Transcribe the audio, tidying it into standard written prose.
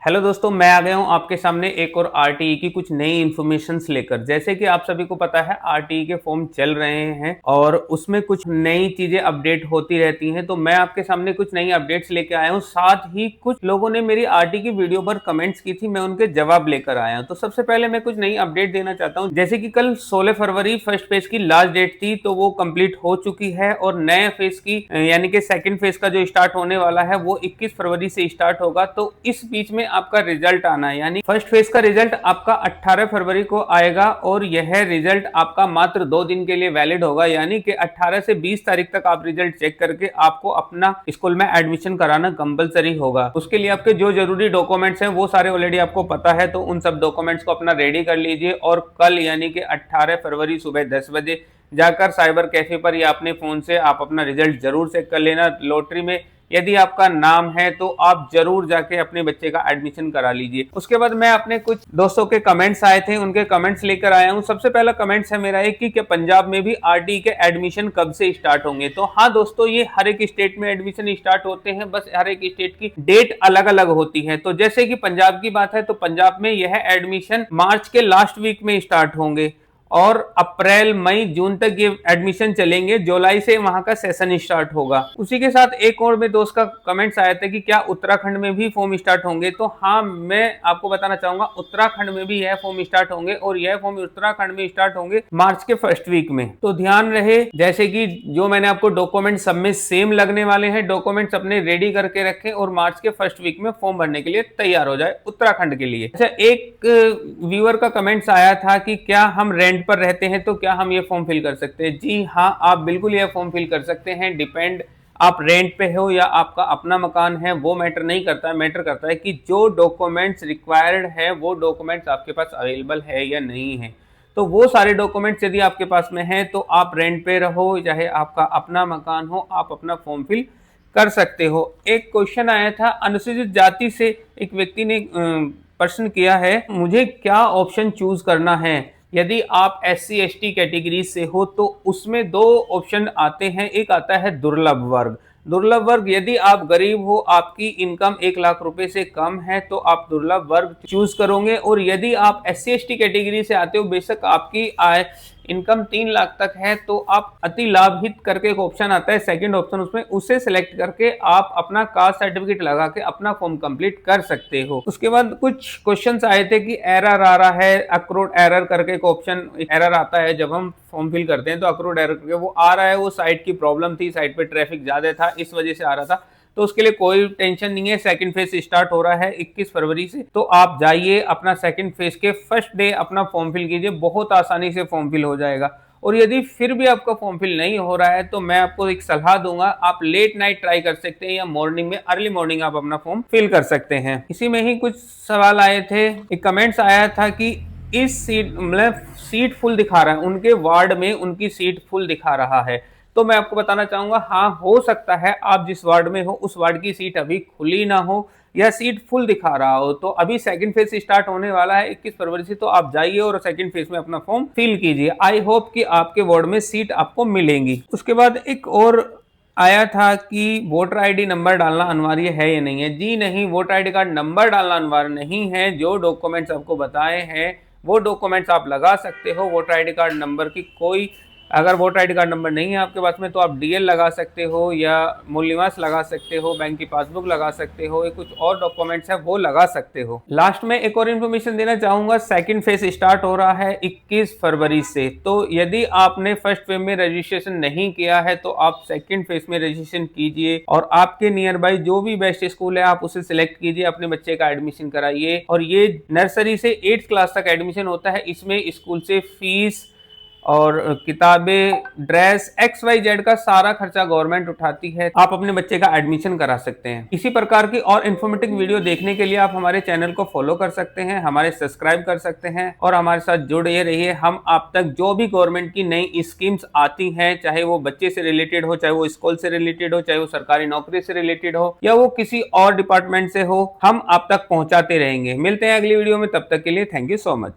Hello दोस्तों, मैं आ गया हूं आपके सामने एक और आरटीई की कुछ नई इन्फॉर्मेशंस लेकर। जैसे कि आप सभी को पता है, आरटीई के फॉर्म चल रहे हैं और उसमें कुछ नई चीजें अपडेट होती रहती हैं। तो मैं आपके सामने कुछ नई अपडेट्स लेकर आया हूं। साथ ही कुछ लोगों ने मेरी आरटीई की वीडियो पर कमेंट्स की थी, मैं उनके जवाब लेकर आया हूं। तो सबसे पहले मैं कुछ नई अपडेट देना चाहता हूँ। जैसे कि कल 16 फरवरी फर्स्ट फेज की लास्ट डेट थी, तो वो कंप्लीट हो चुकी है और नए फेज की यानी कि सेकंड फेज का जो स्टार्ट होने वाला है वो 21 फरवरी से स्टार्ट होगा। तो इस बीच में आपका रिजल्ट आना है, यानी फर्स्ट फेज का रिजल्ट आपका 18 फरवरी को आएगा और यह रिजल्ट आपका मात्र 2 दिन के लिए वैलिड होगा। यानी कि 18 से 20 तारीख तक आप रिजल्ट चेक करके आपको अपना स्कूल में एडमिशन कराना कंपलसरी होगा। उसके लिए आपके जो जरूरी डॉक्यूमेंट्स हैं वो सारे ऑलरेडी आपको पता है, तो उन सब डॉक्यूमेंट्स को अपना रेडी कर लीजिए और कल यानी कि 18 फरवरी सुबह 10 बजे जाकर साइबर कैफे पर या अपने फोन से आप अपना रिजल्ट जरूर चेक कर लेना। लॉटरी में यदि आपका नाम है तो आप जरूर जाके अपने बच्चे का एडमिशन करा लीजिए। उसके बाद मैं अपने कुछ दोस्तों के कमेंट्स आए थे, उनके कमेंट्स लेकर आया हूं। सबसे पहला कमेंट्स है मेरा एक कि क्या पंजाब में भी आरटी के एडमिशन कब से स्टार्ट होंगे। तो हाँ दोस्तों, ये हर एक स्टेट में एडमिशन स्टार्ट होते हैं, बस हर एक स्टेट की डेट अलग अलग होती है। तो जैसे कि पंजाब की बात है तो पंजाब में यह एडमिशन मार्च के लास्ट वीक में स्टार्ट होंगे और अप्रैल मई जून तक ये एडमिशन चलेंगे। जुलाई से वहां का सेशन स्टार्ट होगा। उसी के साथ एक और मेरे दोस्त का कमेंट्स आया था कि क्या उत्तराखंड में भी फॉर्म स्टार्ट होंगे। तो हाँ, मैं आपको बताना चाहूंगा उत्तराखंड में भी यह फॉर्म स्टार्ट होंगे और यह फॉर्म उत्तराखंड में स्टार्ट होंगे मार्च के फर्स्ट वीक में। तो ध्यान रहे, जैसे कि जो मैंने आपको डॉक्यूमेंट सब में सेम लगने वाले हैं, डॉक्यूमेंट्स अपने रेडी करके रखें और मार्च के फर्स्ट वीक में फॉर्म भरने के लिए तैयार हो जाए उत्तराखंड के लिए। अच्छा, एक व्यूअर का कमेंट्स आया था कि क्या हम रेंट पर रहते हैं तो क्या हम ये फॉर्म फिल कर सकते हैं। जी हाँ, आप बिल्कुल ये फॉर्म फिल कर सकते हैं। डिपेंड आप रेंट पे हो या आपका अपना मकान है, वो मैटर नहीं करता है। मैटर करता है कि जो डॉक्यूमेंट्स रिक्वायर्ड है वो डॉक्यूमेंट्स आपके पास अवेलेबल है या नहीं है। तो वो सारे डॉक्यूमेंट्स यदि आपके पास में है तो आप रेंट पे रहो चाहे आपका अपना मकान हो, आप अपना फॉर्म फिल कर सकते हो। एक क्वेश्चन आया था अनुसूचित जाति से, एक व्यक्ति ने प्रश्न किया है, मुझे क्या ऑप्शन चूज करना है। यदि आप SC ST कैटेगरी से हो तो उसमें 2 ऑप्शन आते हैं। एक आता है दुर्लभ वर्ग। दुर्लभ वर्ग, यदि आप गरीब हो, आपकी इनकम 1 लाख रुपए से कम है तो आप दुर्लभ वर्ग चूज करोगे। और यदि आप SC ST कैटेगरी से आते हो, बेशक आपकी आय इनकम 3 लाख तक है, तो आप अति लाभ हित करके एक ऑप्शन आता है, सेकंड ऑप्शन, उसमें उसे सिलेक्ट करके आप अपना कास्ट सर्टिफिकेट लगा के अपना फॉर्म कंप्लीट कर सकते हो। उसके बाद कुछ क्वेश्चंस आए थे कि एरर आ रहा है, अक्रोड एरर करके एक ऑप्शन एरर आता है जब हम फॉर्म फिल करते हैं, तो अक्रोड एरर करके वो आ रहा है। वो साइट की प्रॉब्लम थी, साइट पे ट्रैफिक ज्यादा था, इस वजह से आ रहा था। तो उसके लिए कोई टेंशन नहीं है, सेकंड फेज स्टार्ट हो रहा है 21 फरवरी से। तो आप जाइए अपना सेकंड फेज के फर्स्ट डे अपना फॉर्म फिल कीजिए, बहुत आसानी से फॉर्म फिल हो जाएगा। और यदि फिर भी आपका फॉर्म फिल नहीं हो रहा है तो मैं आपको एक सलाह दूंगा, आप लेट नाइट ट्राई कर सकते हैं या मॉर्निंग में, अर्ली मॉर्निंग आप अपना फॉर्म फिल कर सकते हैं। इसी में ही कुछ सवाल आए थे, एक कमेंट्स आया था कि इस सीट मतलब सीट फुल दिखा रहा है, उनके वार्ड में उनकी सीट फुल दिखा रहा है। तो मैं आपको बताना चाहूंगा, हाँ हो सकता है आप जिस वार्ड में हो उस वार्ड की सीट अभी खुली ना हो या सीट फुल दिखा रहा हो। तो अभी सेकंड फेज स्टार्ट होने वाला है 21 फरवरी से, तो आप जाइए और सेकंड फेज में अपना फॉर्म फिल कीजिए। आई होप कि आपके वार्ड में सीट आपको मिलेंगी। उसके बाद एक और आया था कि वोटर आईडी नंबर डालना अनिवार्य है या नहीं है। जी नहीं, वोटर आईडी कार्ड नंबर डालना अनिवार्य नहीं है। जो डॉक्यूमेंट्स आपको बताए हैं वो डॉक्यूमेंट्स आप लगा सकते हो। वोटर आईडी कार्ड नंबर की कोई, अगर वोटर आईडी कार्ड नंबर नहीं है आपके पास में तो आप DL लगा सकते हो या मूल निवास लगा सकते हो, बैंक की पासबुक लगा सकते हो, या कुछ और डॉक्यूमेंट्स है वो लगा सकते हो। लास्ट में एक और इन्फॉर्मेशन देना चाहूंगा, सेकंड फेज स्टार्ट हो रहा है 21 फरवरी से। तो यदि आपने फर्स्ट फेज में रजिस्ट्रेशन नहीं किया है तो आप सेकंड फेज में रजिस्ट्रेशन कीजिए और आपके नियर बाई जो भी बेस्ट स्कूल है आप उसे सिलेक्ट कीजिए, अपने बच्चे का एडमिशन कराइए। और ये नर्सरी से 8th क्लास तक एडमिशन होता है। इसमें स्कूल से फीस और किताबें, ड्रेस, XYZ का सारा खर्चा गवर्नमेंट उठाती है। आप अपने बच्चे का एडमिशन करा सकते हैं। इसी प्रकार की और इन्फॉर्मेटिव वीडियो देखने के लिए आप हमारे चैनल को फॉलो कर सकते हैं, हमारे सब्सक्राइब कर सकते हैं और हमारे साथ जुड़े रहिए। हम आप तक जो भी गवर्नमेंट की नई स्कीम्स आती हैं, चाहे वो बच्चे से रिलेटेड हो, चाहे वो स्कूल से रिलेटेड हो, चाहे वो सरकारी नौकरी से रिलेटेड हो या वो किसी और डिपार्टमेंट से हो, हम आप तक पहुंचाते रहेंगे। मिलते हैं अगली वीडियो में, तब तक के लिए थैंक यू सो मच।